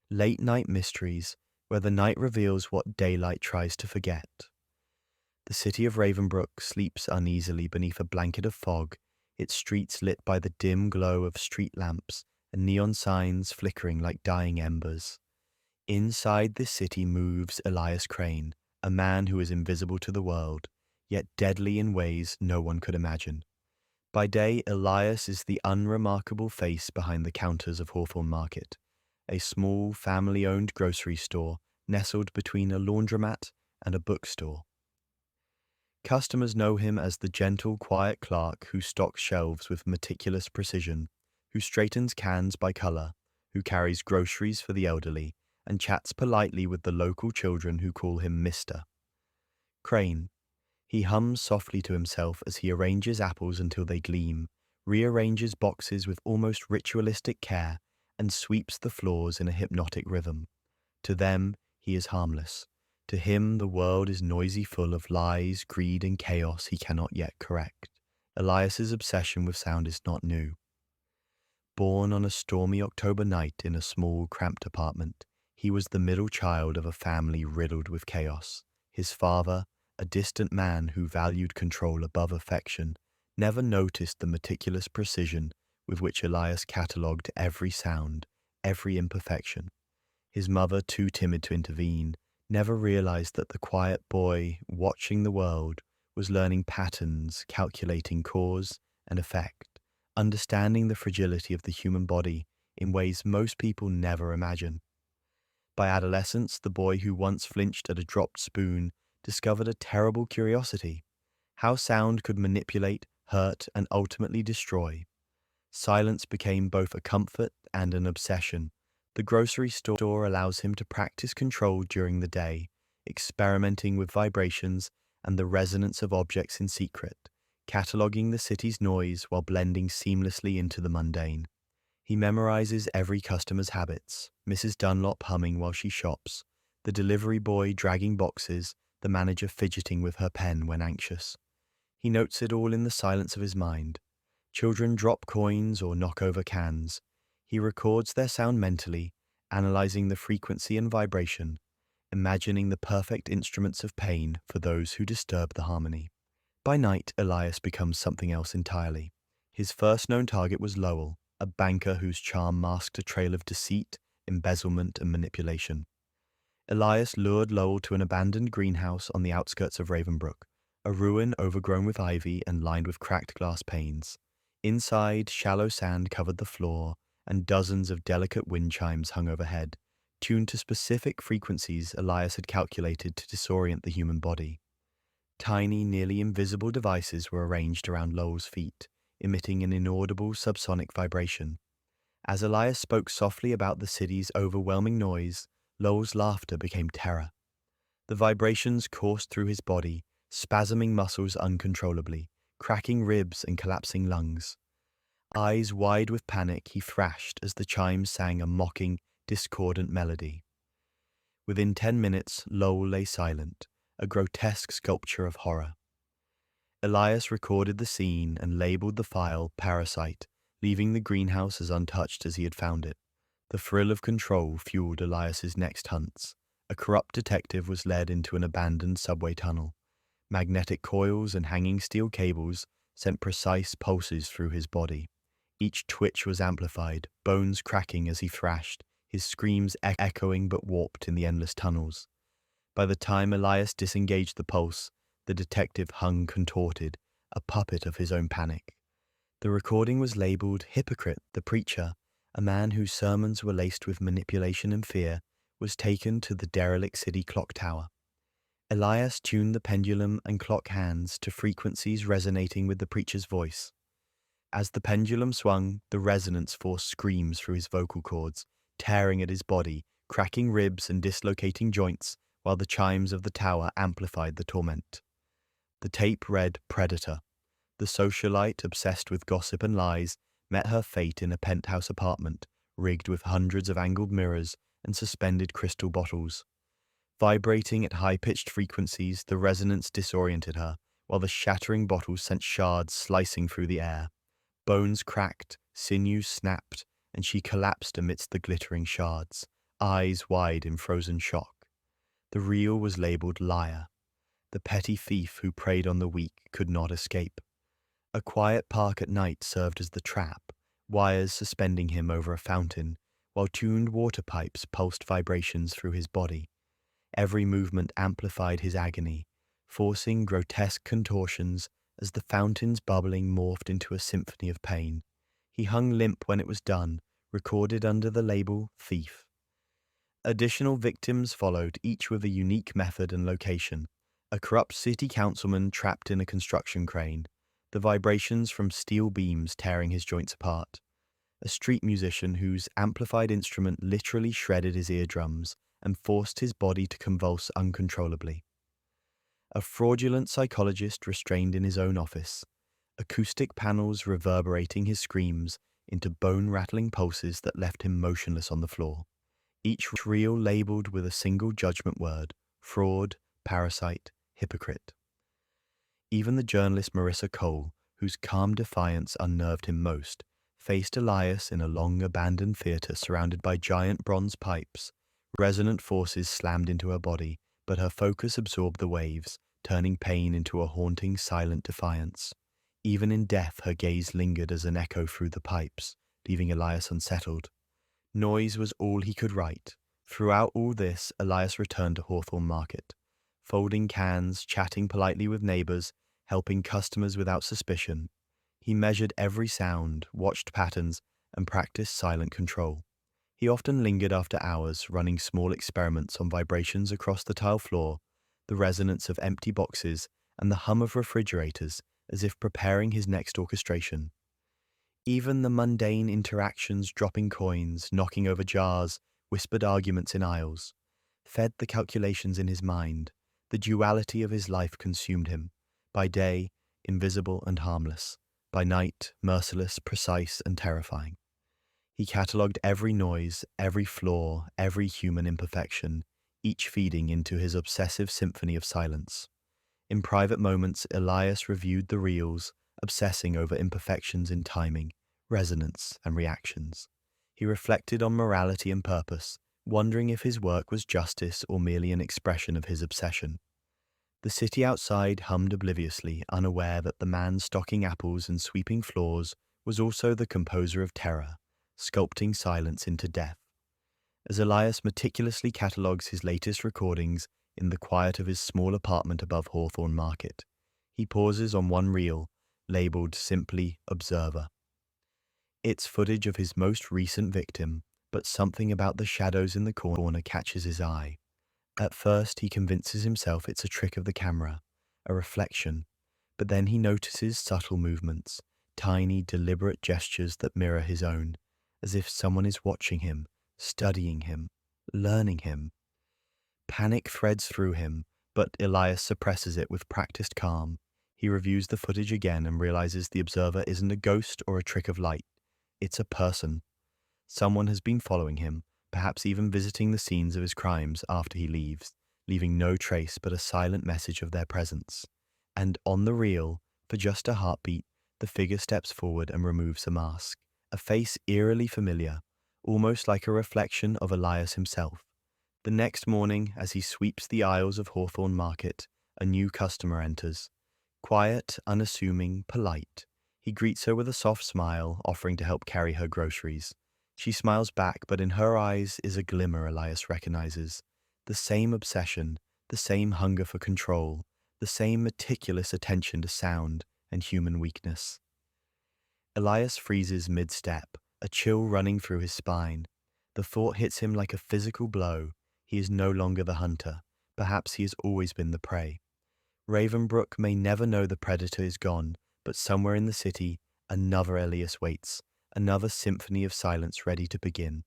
Late-night mysteries, where the night reveals what daylight tries to forget. The city of Ravenbrook sleeps uneasily beneath a blanket of fog, its streets lit by the dim glow of street lamps and neon signs flickering like dying embers. Inside this city moves Elias Crane, a man who is invisible to the world, yet deadly in ways no one could imagine. By day, Elias is the unremarkable face behind the counters of Hawthorne Market, a small family-owned grocery store nestled between a laundromat and a bookstore. Customers know him as the gentle, quiet clerk who stocks shelves with meticulous precision, who straightens cans by color, who carries groceries for the elderly, and chats politely with the local children who call him Mr. Crane. He hums softly to himself as he arranges apples until they gleam, rearranges boxes with almost ritualistic care, and sweeps the floors in a hypnotic rhythm. To them, he is harmless. To him, the world is noisy, full of lies, greed, and chaos he cannot yet correct. Elias's obsession with sound is not new. Born on a stormy October night in a small, cramped apartment, he was the middle child of a family riddled with chaos. His father, a distant man who valued control above affection, never noticed the meticulous precision with which Elias catalogued every sound, every imperfection. His mother, too timid to intervene, never realized that the quiet boy, watching the world, was learning patterns, calculating cause and effect, understanding the fragility of the human body in ways most people never imagine. By adolescence, the boy who once flinched at a dropped spoon discovered a terrible curiosity: how sound could manipulate, hurt, and ultimately destroy. Silence became both a comfort and an obsession. The grocery store allows him to practice control during the day, experimenting with vibrations and the resonance of objects in secret, cataloging the city's noise while blending seamlessly into the mundane. He memorizes every customer's habits: Mrs. Dunlop humming while she shops, the delivery boy dragging boxes, the manager fidgeting with her pen when anxious. He notes it all in the silence of his mind. Children drop coins or knock over cans. He records their sound mentally, analyzing the frequency and vibration, imagining the perfect instruments of pain for those who disturb the harmony. By night, Elias becomes something else entirely. His first known target was Lowell, a banker whose charm masked a trail of deceit, embezzlement, and manipulation. Elias lured Lowell to an abandoned greenhouse on the outskirts of Ravenbrook, a ruin overgrown with ivy and lined with cracked glass panes. Inside, shallow sand covered the floor, and dozens of delicate wind chimes hung overhead, tuned to specific frequencies Elias had calculated to disorient the human body. Tiny, nearly invisible devices were arranged around Lowell's feet, emitting an inaudible subsonic vibration. As Elias spoke softly about the city's overwhelming noise, Lowell's laughter became terror. The vibrations coursed through his body, spasming muscles uncontrollably, cracking ribs and collapsing lungs. Eyes wide with panic, he thrashed as the chimes sang a mocking, discordant melody. Within 10 minutes, Lowell lay silent, a grotesque sculpture of horror. Elias recorded the scene and labeled the file Parasite, leaving the greenhouse as untouched as he had found it. The thrill of control fueled Elias's next hunts. A corrupt detective was led into an abandoned subway tunnel. Magnetic coils and hanging steel cables sent precise pulses through his body. Each twitch was amplified, bones cracking as he thrashed, his screams echoing but warped in the endless tunnels. By the time Elias disengaged the pulse, the detective hung contorted, a puppet of his own panic. The recording was labeled Hypocrite, the Preacher, a man whose sermons were laced with manipulation and fear, was taken to the derelict city clock tower. Elias tuned the pendulum and clock hands to frequencies resonating with the preacher's voice. As the pendulum swung, the resonance forced screams through his vocal cords, tearing at his body, cracking ribs and dislocating joints, while the chimes of the tower amplified the torment. The tape read Predator. The socialite, obsessed with gossip and lies, met her fate in a penthouse apartment, rigged with hundreds of angled mirrors and suspended crystal bottles. Vibrating at high-pitched frequencies, the resonance disoriented her, while the shattering bottles sent shards slicing through the air. Bones cracked, sinews snapped, and she collapsed amidst the glittering shards, eyes wide in frozen shock. The reel was labeled liar. The petty thief who preyed on the weak could not escape. A quiet park at night served as the trap, wires suspending him over a fountain, while tuned water pipes pulsed vibrations through his body. Every movement amplified his agony, forcing grotesque contortions as the fountain's bubbling morphed into a symphony of pain. He hung limp when it was done, recorded under the label thief. Additional victims followed, each with a unique method and location. A corrupt city councilman trapped in a construction crane, the vibrations from steel beams tearing his joints apart. A street musician whose amplified instrument literally shredded his eardrums and forced his body to convulse uncontrollably. A fraudulent psychologist restrained in his own office, acoustic panels reverberating his screams into bone-rattling pulses that left him motionless on the floor. Each reel labeled with a single judgment word: fraud, parasite, hypocrite. Even the journalist Marissa Cole, whose calm defiance unnerved him most, faced Elias in a long abandoned theater surrounded by giant bronze pipes. Resonant forces slammed into her body, but her focus absorbed the waves, turning pain into a haunting, silent defiance. Even in death, her gaze lingered as an echo through the pipes, leaving Elias unsettled. Noise was all he could write. Throughout all this, Elias returned to Hawthorne Market, folding cans, chatting politely with neighbors, helping customers without suspicion. He measured every sound, watched patterns, and practiced silent control. He often lingered after hours, running small experiments on vibrations across the tile floor, the resonance of empty boxes, and the hum of refrigerators, as if preparing his next orchestration. Even the mundane interactions, dropping coins, knocking over jars, whispered arguments in aisles, fed the calculations in his mind. The duality of his life consumed him. By day, invisible and harmless. By night, merciless, precise, and terrifying. He catalogued every noise, every flaw, every human imperfection, each feeding into his obsessive symphony of silence. In private moments, Elias reviewed the reels, obsessing over imperfections in timing, resonance, and reactions. He reflected on morality and purpose, wondering if his work was justice or merely an expression of his obsession. The city outside hummed obliviously, unaware that the man stocking apples and sweeping floors was also the composer of terror, sculpting silence into death. As Elias meticulously catalogues his latest recordings in the quiet of his small apartment above Hawthorne Market, he pauses on one reel, labeled simply Observer. It's footage of his most recent victim, but something about the shadows in the corner catches his eye. At first, he convinces himself it's a trick of the camera, a reflection, but then he notices subtle movements, tiny, deliberate gestures that mirror his own, as if someone is watching him, studying him, learning him. Panic threads through him, but Elias suppresses it with practiced calm. He reviews the footage again and realizes the observer isn't a ghost or a trick of light. It's a person. Someone has been following him, perhaps even visiting the scenes of his crimes after he leaves, leaving no trace but a silent message of their presence. And on the reel, for just a heartbeat, the figure steps forward and removes the mask, a face eerily familiar, almost like a reflection of Elias himself. The next morning, as he sweeps the aisles of Hawthorne Market, a new customer enters. Quiet, unassuming, polite. He greets her with a soft smile, offering to help carry her groceries. She smiles back, but in her eyes is a glimmer Elias recognizes. The same obsession, the same hunger for control, the same meticulous attention to sound and human weakness. Elias freezes mid-step, a chill running through his spine. The thought hits him like a physical blow. He is no longer the hunter. Perhaps he has always been the prey. Ravenbrook may never know the predator is gone, but somewhere in the city, another Elias waits, another symphony of silence ready to begin.